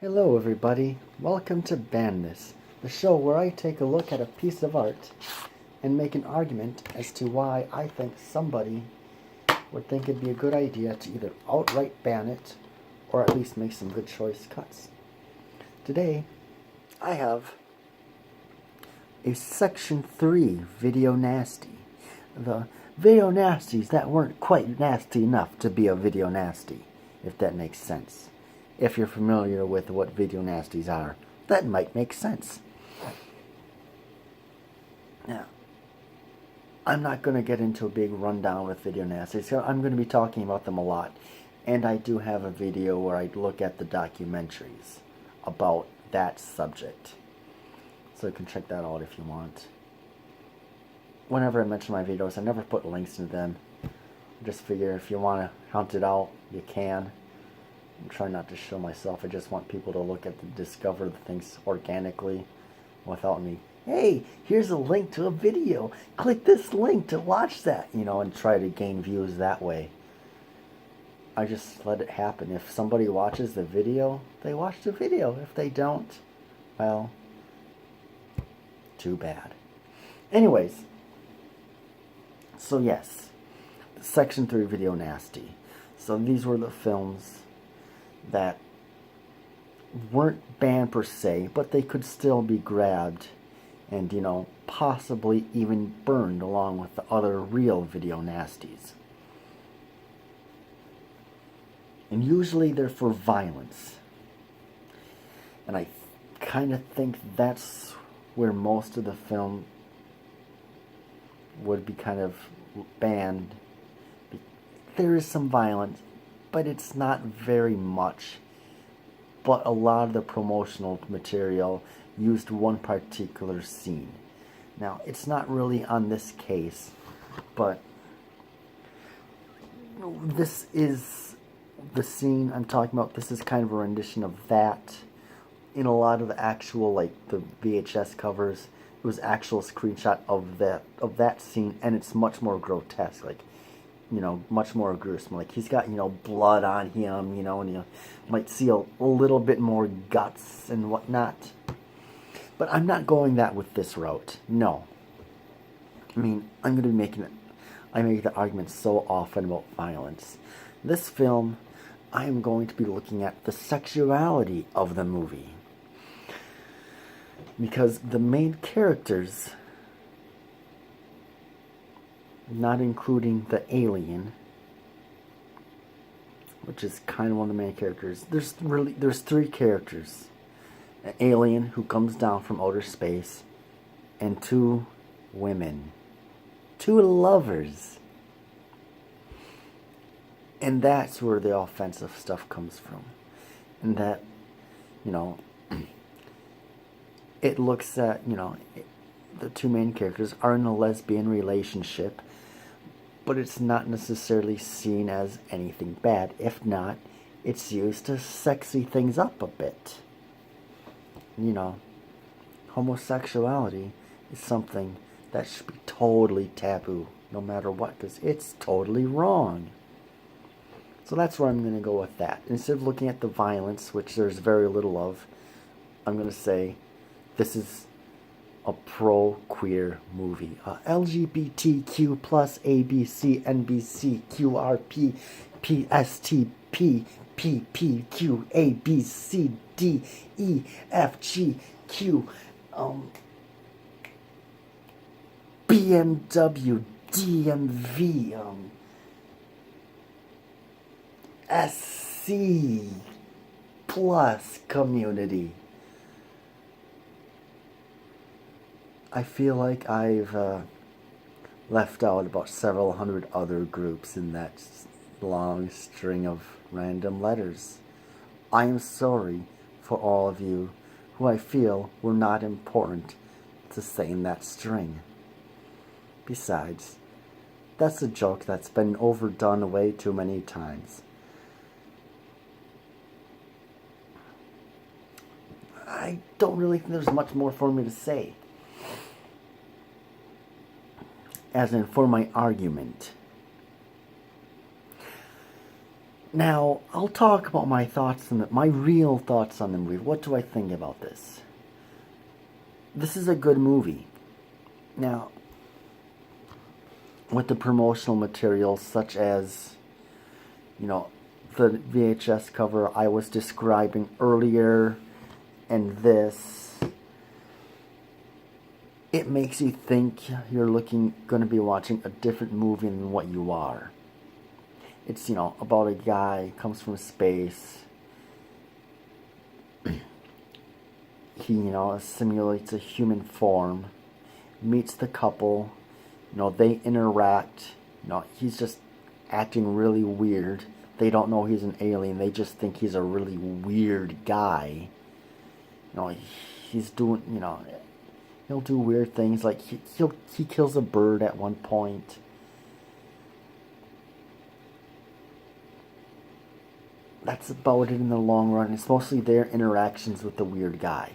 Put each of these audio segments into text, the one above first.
Hello everybody, welcome to Ban This, the show where I take a look at a piece of art and make an argument as to why I think somebody would think it'd be a good idea to either outright ban it or at least make some good choice cuts. Today, I have a Section 3 video nasty. The video nasties that weren't quite nasty enough to be a video nasty, if that makes sense. If you're familiar with what video nasties are, that might make sense. Now, I'm not going to get into a big rundown with video nasties, so I'm going to be talking about them a lot. And I do have a video where I look at the documentaries about that subject. So you can check that out if you want. Whenever I mention my videos, I never put links into them. I just figure if you want to hunt it out, you can. I'm trying not to show myself. I just want people to look at discover the things organically without me. Hey, here's a link to a video. Click this link to watch that, and try to gain views that way. I just let it happen. If somebody watches the video, they watch the video. If they don't, well, too bad. Anyways, so yes, Section 3 video nasty. So these were the films that weren't banned per se, but they could still be grabbed and, possibly even burned along with the other real video nasties. And usually they're for violence. And I kind of think that's where most of the film would be kind of banned. There is some violence, but it's not very much. But a lot of the promotional material used one particular scene. Now, it's not really on this case, but this is the scene I'm talking about. This is kind of a rendition of that. In a lot of the actual, the VHS covers, it was actual screenshot of that scene, and it's much more grotesque, much more gruesome. He's got, blood on him, and you might see a little bit more guts and whatnot. But I'm not going that with this route. No. I mean, I'm going to be I make the argument so often about violence. This film, I am going to be looking at the sexuality of the movie. Because the main characters, not including the alien, which is kind of one of the main characters. There's three characters. An alien who comes down from outer space, and two women. Two lovers. And that's where the offensive stuff comes from. And that, it looks at, the two main characters are in a lesbian relationship, but it's not necessarily seen as anything bad. If not, it's used to sexy things up a bit. Homosexuality is something that should be totally taboo, no matter what, because it's totally wrong. So that's where I'm going to go with that. Instead of looking at the violence, which there's very little of, I'm going to say this is a pro-queer movie. LGBTQ plus ABC, NBC, QRP, PSTP, PPQ, ABC, D, E, F, G, Q, BMW, DMV, SC plus community. I feel like I've left out about several hundred other groups in that long string of random letters. I am sorry for all of you who I feel were not important to say in that string. Besides, that's a joke that's been overdone way too many times. I don't really think there's much more for me to say. As in, for my argument. Now, I'll talk about my thoughts on my real thoughts on the movie. What do I think about this? This is a good movie. Now, with the promotional materials such as, the VHS cover I was describing earlier and this, it makes you think you're going to be watching a different movie than what you are. It's, about a guy comes from space. He, simulates a human form, meets the couple, they interact, he's just acting really weird. They don't know he's an alien, they just think he's a really weird guy. He's doing, he'll do weird things, like he kills a bird at one point. That's about it in the long run. It's mostly their interactions with the weird guy.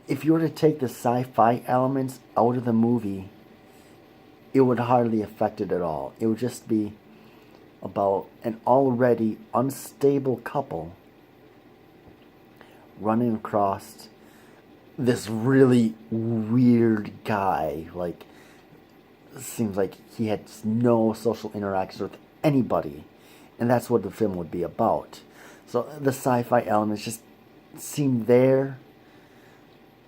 If you were to take the sci-fi elements out of the movie, it would hardly affect it at all. It would just be about an already unstable couple running across this really weird guy. Like, it seems like he had no social interactions with anybody. And that's what the film would be about. So the sci-fi elements just seem there,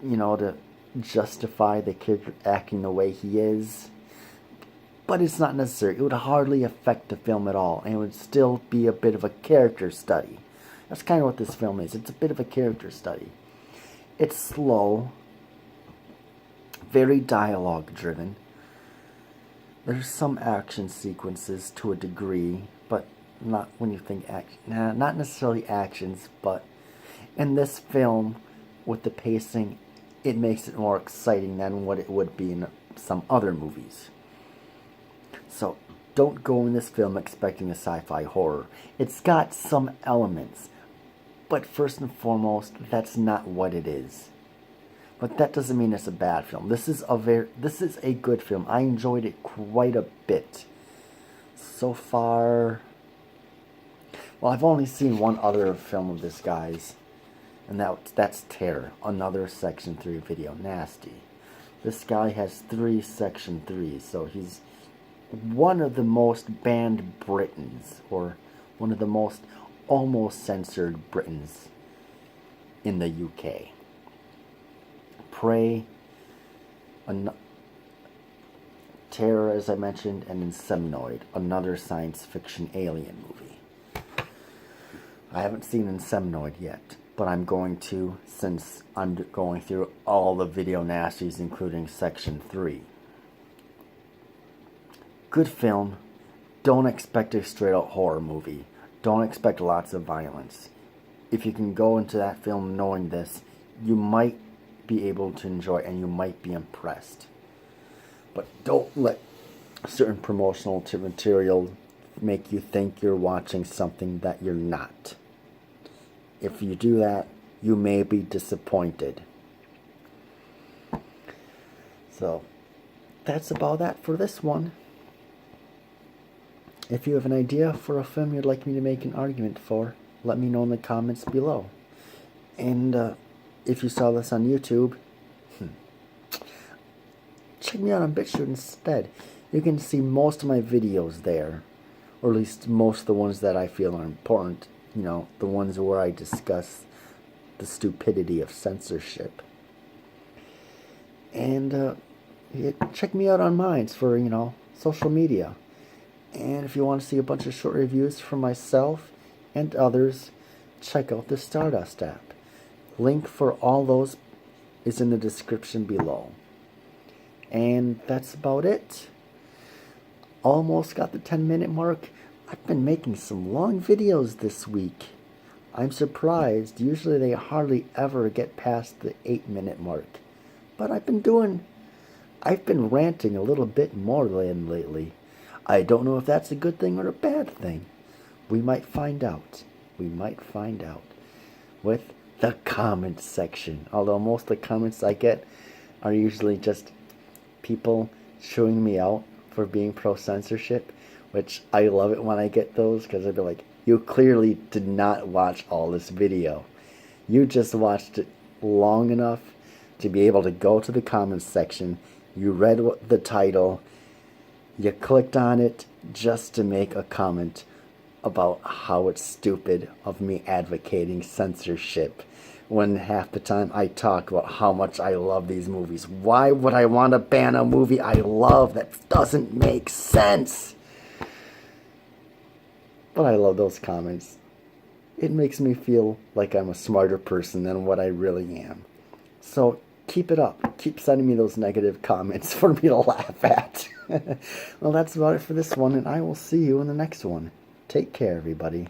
to justify the character acting the way he is. But it's not necessary. It would hardly affect the film at all. And it would still be a bit of a character study. That's kind of what this film is. It's a bit of a character study. It's slow. Very dialogue driven. There's some action sequences to a degree. But not when you think action. Not necessarily actions. But in this film, with the pacing, it makes it more exciting than what it would be in some other movies. So, don't go in this film expecting a sci-fi horror. It's got some elements, but first and foremost, that's not what it is. But that doesn't mean it's a bad film. This is a good film. I enjoyed it quite a bit. So far, well, I've only seen one other film of this guy's, and that's Terror, another Section 3 video. Nasty. This guy has 3 Section 3s, so he's one of the most banned Britons, or one of the most almost censored Britons in the UK. Prey, Terror, as I mentioned, and Inseminoid, another science fiction alien movie. I haven't seen Inseminoid yet, but I'm going to, since I'm going through all the video nasties, including Section 3. Good film. Don't expect a straight-out horror movie. Don't expect lots of violence. If you can go into that film knowing this, you might be able to enjoy it and you might be impressed. But don't let certain promotional material make you think you're watching something that you're not. If you do that, you may be disappointed. So, that's about that for this one. If you have an idea for a film you'd like me to make an argument for, let me know in the comments below. And if you saw this on YouTube, check me out on BitChute instead. You can see most of my videos there, or at least most of the ones that I feel are important. The ones where I discuss the stupidity of censorship. And check me out on mine for, social media. And if you want to see a bunch of short reviews from myself and others, check out the Stardust app. Link for all those is in the description below. And that's about it. Almost got the 10-minute mark. I've been making some long videos this week. I'm surprised. Usually they hardly ever get past the 8-minute mark. But I've been ranting a little bit more than lately. I don't know if that's a good thing or a bad thing. We might find out. With the comments section. Although most of the comments I get are usually just people chewing me out for being pro-censorship, which I love it when I get those, because I'd be like, You clearly did not watch all this video. You just watched it long enough to be able to go to the comments section. You read the title. You clicked on it just to make a comment about how it's stupid of me advocating censorship, when half the time I talk about how much I love these movies. Why would I want to ban a movie I love? That doesn't make sense. But I love those comments. It makes me feel like I'm a smarter person than what I really am. So keep it up. Keep sending me those negative comments for me to laugh at. Well, that's about it for this one, and I will see you in the next one. Take care, everybody.